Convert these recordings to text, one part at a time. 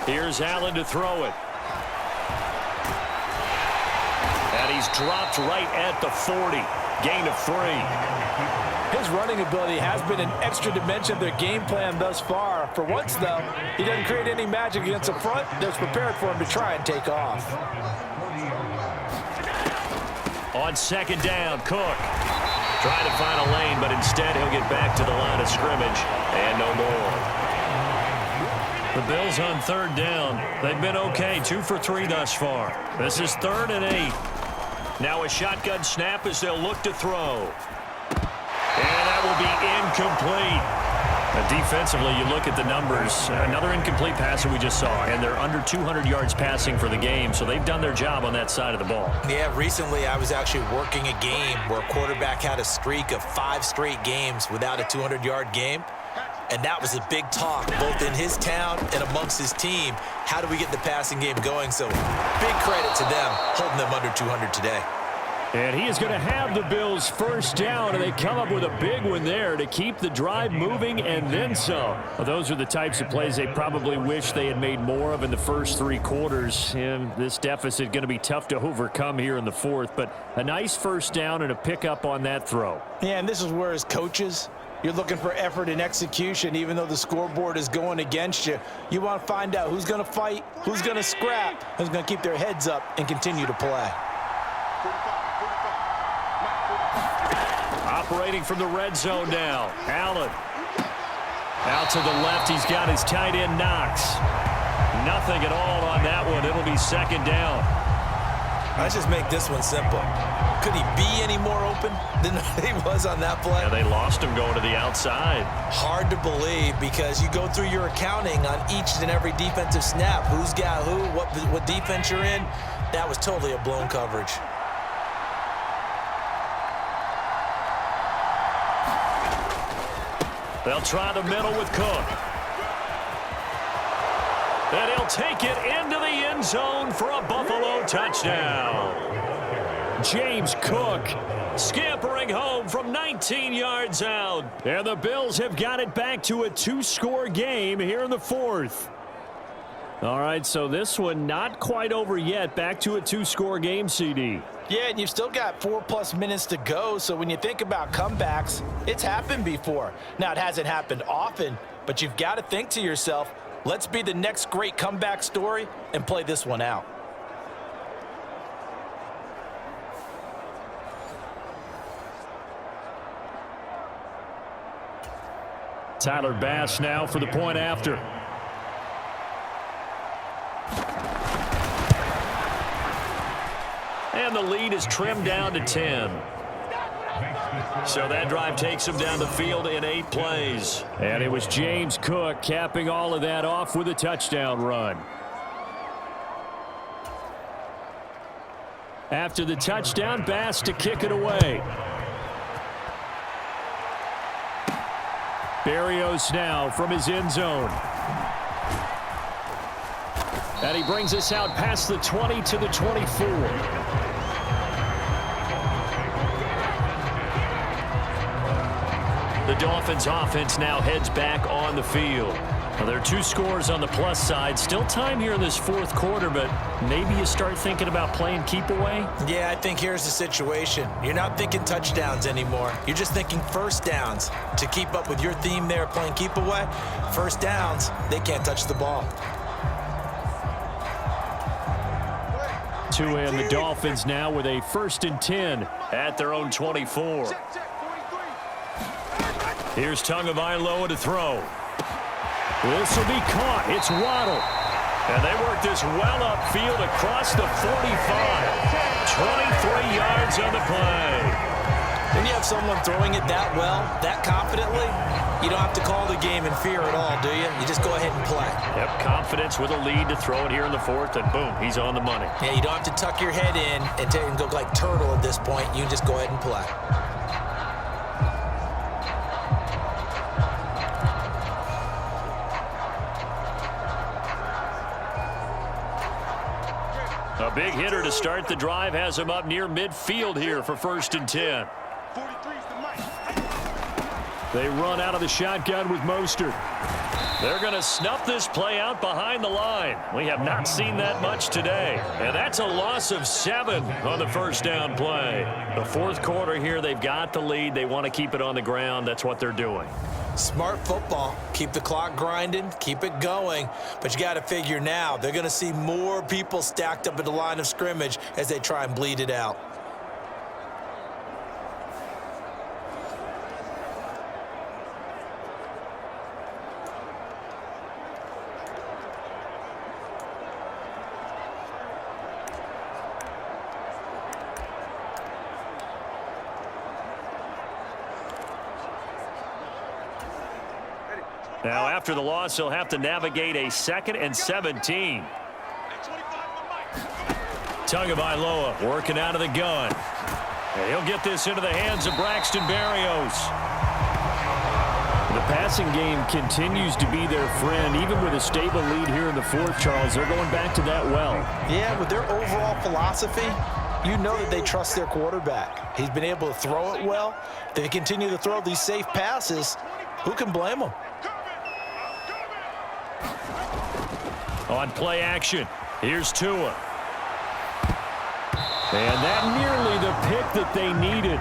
Here's Allen to throw it. And he's dropped right at the 40. Gain of 3. His running ability has been an extra dimension of their game plan thus far. For once, though, he doesn't create any magic against the front that's prepared for him to try and take off. On second down, Cook. Trying to find a lane, but instead he'll get back to the line of scrimmage. And no more. The Bills on third down. They've been okay, 2 for 3 thus far. This is 3rd and 8. Now a shotgun snap as they'll look to throw. And that will be incomplete. Defensively, you look at the numbers. Another incomplete pass that we just saw, and they're under 200 yards passing for the game, so they've done their job on that side of the ball. Yeah, recently I was actually working a game where a quarterback had a streak of 5 straight games without a 200-yard game, and that was a big talk both in his town and amongst his team. How do we get the passing game going? So big credit to them holding them under 200 today. And he is going to have the Bills first down, and they come up with a big one there to keep the drive moving and then some. Well, those are the types of plays they probably wish they had made more of in the first 3 quarters. And this deficit going to be tough to overcome here in the 4th, but a nice first down and a pickup on that throw. Yeah, and this is where as coaches, you're looking for effort and execution. Even though the scoreboard is going against you, you want to find out who's going to fight, who's going to scrap, who's going to keep their heads up and continue to play. Operating from the red zone now. Allen. Out to the left. He's got his tight end Knox. Nothing at all on that one. It'll be second down. Let's just make this one simple. Could he be any more open than he was on that play? Yeah, they lost him going to the outside. Hard to believe because you go through your accounting on each and every defensive snap. Who's got who, what defense you're in. That was totally a blown coverage. They'll try the middle with Cook. And he'll take it into the end zone for a Buffalo touchdown. James Cook scampering home from 19 yards out. And the Bills have got it back to a 2-score game here in the 4th. All right, so this one not quite over yet. Back to a 2-score game, CD. Yeah, and you've still got 4+ minutes to go, so when you think about comebacks, it's happened before. Now, it hasn't happened often, but you've got to think to yourself, let's be the next great comeback story and play this one out. Tyler Bass now for the point after. And the lead is trimmed down to 10. So that drive takes him down the field in 8 plays. And it was James Cook capping all of that off with a touchdown run. After the touchdown, Bass to kick it away. Berrios now from his end zone. And he brings us out past the 20 to the 24. The Dolphins offense now heads back on the field. Well, there are 2 scores on the plus side. Still time here in this 4th quarter, but maybe you start thinking about playing keep away? Yeah, I think here's the situation. You're not thinking touchdowns anymore. You're just thinking first downs. To keep up with your theme there, playing keep away, first downs, they can't touch the ball. And the Dolphins now with a 1st and 10 at their own 24. Here's Tagovailoa to throw. This will be caught. It's Waddle. And they work this well upfield across the 45. 23 yards on the play. When you have someone throwing it that well, that confidently, you don't have to call the game in fear at all, do you? You just go ahead and play. Yep, confidence with a lead to throw it here in the 4th, and boom, he's on the money. Yeah, you don't have to tuck your head in and go like turtle at this point. You can just go ahead and play. A big hitter to start the drive has him up near midfield here for 1st and 10. They run out of the shotgun with Mostert. They're going to snuff this play out behind the line. We have not seen that much today. And that's a loss of 7 on the first down play. The fourth quarter here, they've got the lead. They want to keep it on the ground. That's what they're doing. Smart football. Keep the clock grinding. Keep it going. But you got to figure now, they're going to see more people stacked up at the line of scrimmage as they try and bleed it out. Now, after the loss, he'll have to navigate a 2nd and 17. Tagovailoa working out of the gun. And he'll get this into the hands of Braxton Berrios. The passing game continues to be their friend. Even with a stable lead here in the fourth, Charles, they're going back to that well. Yeah, with their overall philosophy, you know that they trust their quarterback. He's been able to throw it well. They continue to throw these safe passes. Who can blame them? On play action, here's Tua. And that nearly the pick that they needed.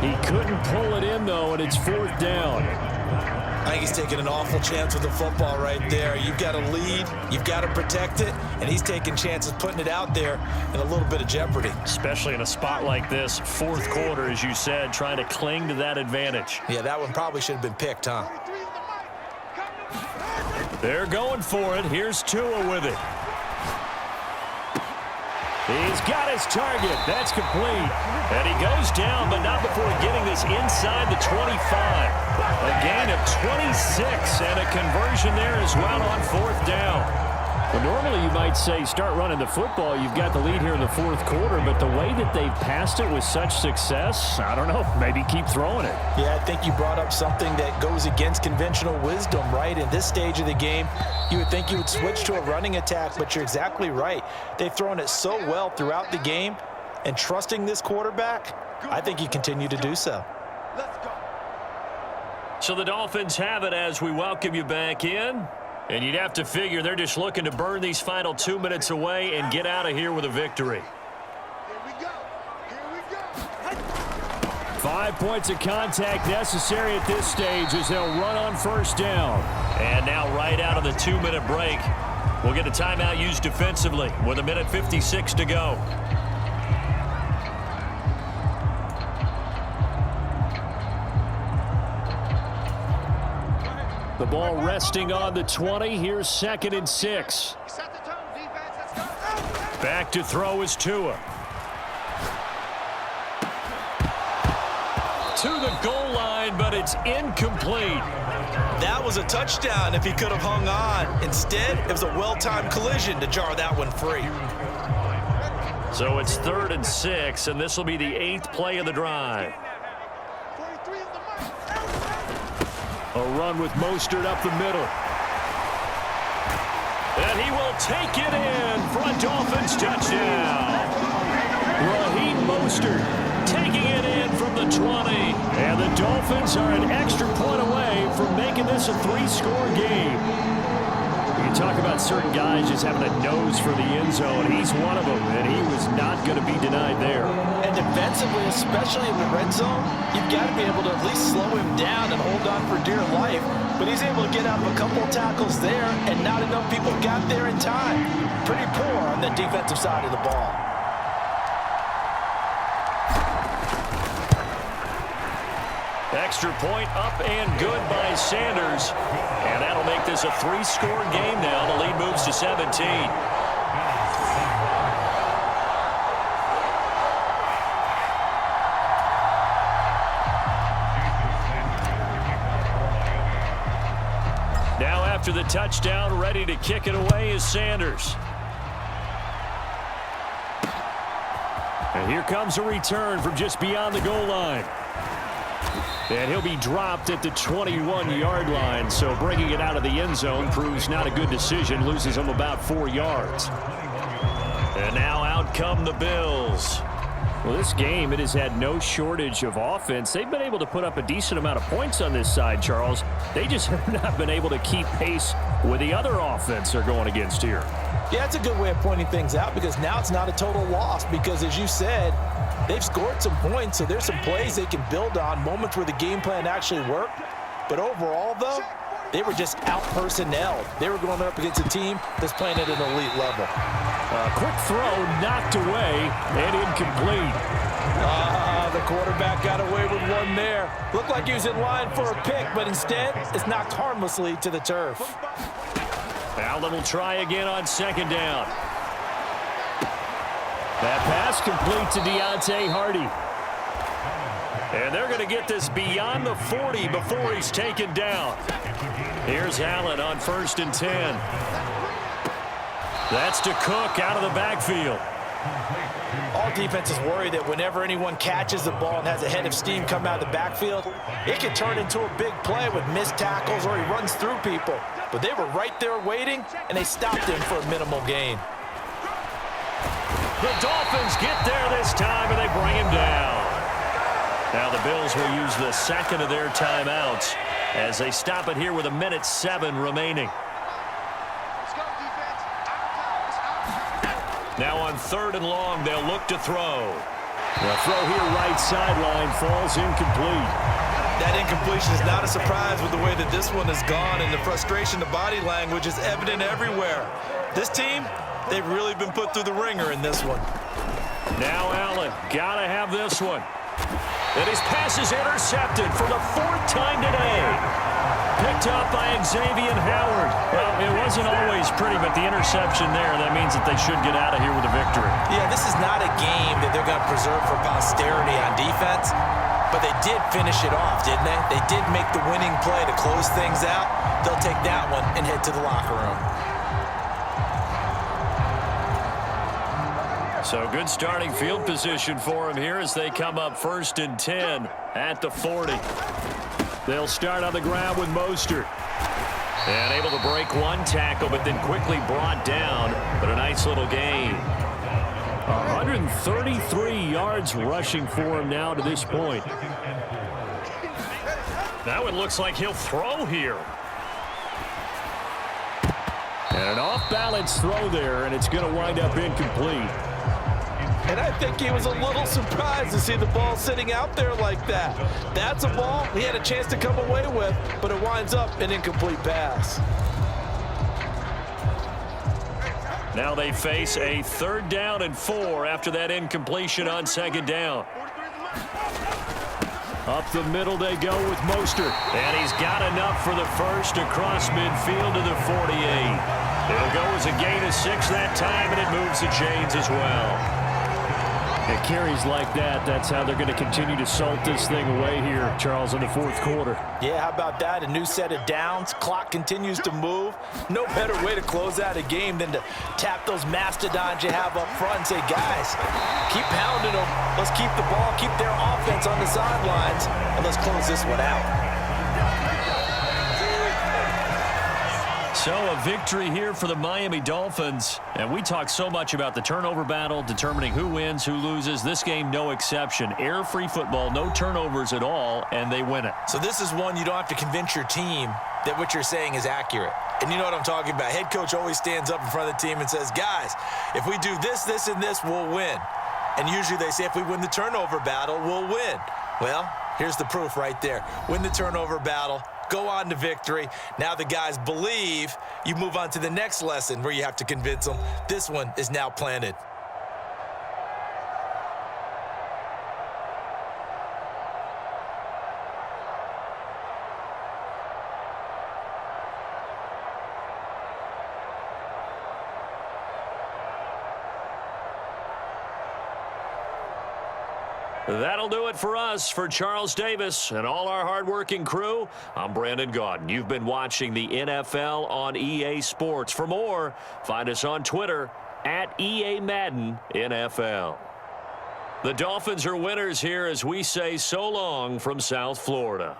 He couldn't pull it in, though, and it's 4th down. I think he's taking an awful chance with the football right there. You've got to lead, you've got to protect it, and he's taking chances putting it out there in a little bit of jeopardy. Especially in a spot like this, fourth quarter, as you said, trying to cling to that advantage. Yeah, that one probably should have been picked, huh? They're going for it. Here's Tua with it. He's got his target. That's complete. And he goes down, but not before getting this inside the 25. A gain of 26 and a conversion there as well on 4th down. Well, normally you might say start running the football. You've got the lead here in the fourth quarter, but the way that they've passed it with such success, I don't know, maybe keep throwing it. Yeah, I think you brought up something that goes against conventional wisdom, right? In this stage of the game, you would think you would switch to a running attack, but you're exactly right. They've thrown it so well throughout the game, and trusting this quarterback, I think you continue to do so. So the Dolphins have it as we welcome you back in. And you'd have to figure they're just looking to burn these final 2 minutes away and get out of here with a victory. 5 points of contact necessary at this stage as they'll run on first down. And now right out of the 2-minute break, we'll get a timeout used defensively with 1:56 to go. The ball resting on the 20. Here's 2nd and 6. Back to throw is Tua. To the goal line, but it's incomplete. That was a touchdown if he could have hung on. Instead, it was a well-timed collision to jar that one free. So it's 3rd and 6, and this will be the 8th play of the drive. A run with Mostert up the middle. And he will take it in for a Dolphins touchdown. Raheem Mostert taking it in from the 20. And the Dolphins are an extra point away from making this a 3-score game. You talk about certain guys just having a nose for the end zone. He's one of them, and he was not going to be denied there. And defensively, especially in the red zone, you've got to be able to at least slow him down and hold on for dear life. But he's able to get out of a couple of tackles there, and not enough people got there in time. Pretty poor on the defensive side of the ball. Extra point up and good by Sanders. And that'll make this a 3-score game now. The lead moves to 17. Now after the touchdown, ready to kick it away is Sanders. And here comes a return from just beyond the goal line. And he'll be dropped at the 21-yard line, so bringing it out of the end zone proves not a good decision, loses him about 4 yards. And now out come the Bills. Well, this game, it has had no shortage of offense. They've been able to put up a decent amount of points on this side, Charles. They just have not been able to keep pace with the other offense they're going against here. Yeah, it's a good way of pointing things out because now it's not a total loss because, as you said, they've scored some points, so there's some plays they can build on, moments where the game plan actually worked. But overall, though, they were just out-personnelled. They were going up against a team that's playing at an elite level. Quick throw knocked away and incomplete. The quarterback got away with one there. Looked like he was in line for a pick, but instead, it's knocked harmlessly to the turf. Allen will try again on second down. That pass complete to Deontay Hardy. And they're going to get this beyond the 40 before he's taken down. Here's Allen on 1st and 10. That's to Cook out of the backfield. All defenses worry that whenever anyone catches the ball and has a head of steam come out of the backfield, it can turn into a big play with missed tackles or he runs through people. But they were right there waiting, and they stopped him for a minimal gain. The Dolphins get there this time, and they bring him down. Now the Bills will use the second of their timeouts as they stop it here with 1:07 remaining. Now on 3rd and long, they'll look to throw. The throw here right sideline falls incomplete. That incompletion is not a surprise with the way that this one has gone, and the frustration, the body language is evident everywhere. This team, they've really been put through the ringer in this one. Now Allen, gotta have this one. And his pass is intercepted for the 4th time today. Picked up by Xavier Howard. Well, it wasn't always pretty, but the interception there, that means that they should get out of here with a victory. Yeah, this is not a game that they're going to preserve for posterity on defense, but they did finish it off, didn't they? They did make the winning play to close things out. They'll take that one and head to the locker room. So good starting field position for him here as they come up 1st and 10 at the 40. They'll start on the ground with Mostert. And able to break one tackle, but then quickly brought down. But a nice little gain. 133 yards rushing for him now to this point. Now it looks like he'll throw here. And an off-balance throw there, and it's going to wind up incomplete. And I think he was a little surprised to see the ball sitting out there like that. That's a ball he had a chance to come away with, but it winds up an incomplete pass. Now they face a 3rd down and 4 after that incompletion on 2nd down. Up the middle they go with Mostert. And he's got enough for the first across midfield to the 48. It'll go as a gain of 6 that time, and it moves the chains as well. It carries like that. That's how they're going to continue to salt this thing away here, Charles, in the 4th quarter. Yeah, how about that? A new set of downs. Clock continues to move. No better way to close out a game than to tap those mastodons you have up front and say, guys, keep pounding them. Let's keep the ball, keep their offense on the sidelines, and let's close this one out. So a victory here for the Miami Dolphins. And we talk so much about the turnover battle, determining who wins, who loses. This game, no exception. Error-free football, no turnovers at all, and they win it. So this is one you don't have to convince your team that what you're saying is accurate. And you know what I'm talking about. Head coach always stands up in front of the team and says, guys, if we do this, this, and this, we'll win. And usually they say if we win the turnover battle, we'll win. Well, here's the proof right there. Win the turnover battle. Go on to victory. Now the guys believe. You move on to the next lesson where you have to convince them. This one is now planted. That'll do it for us. For Charles Davis and all our hardworking crew, I'm Brandon Gaudin. You've been watching the NFL on EA Sports. For more, find us on Twitter at EA Madden NFL. The Dolphins are winners here as we say so long from South Florida.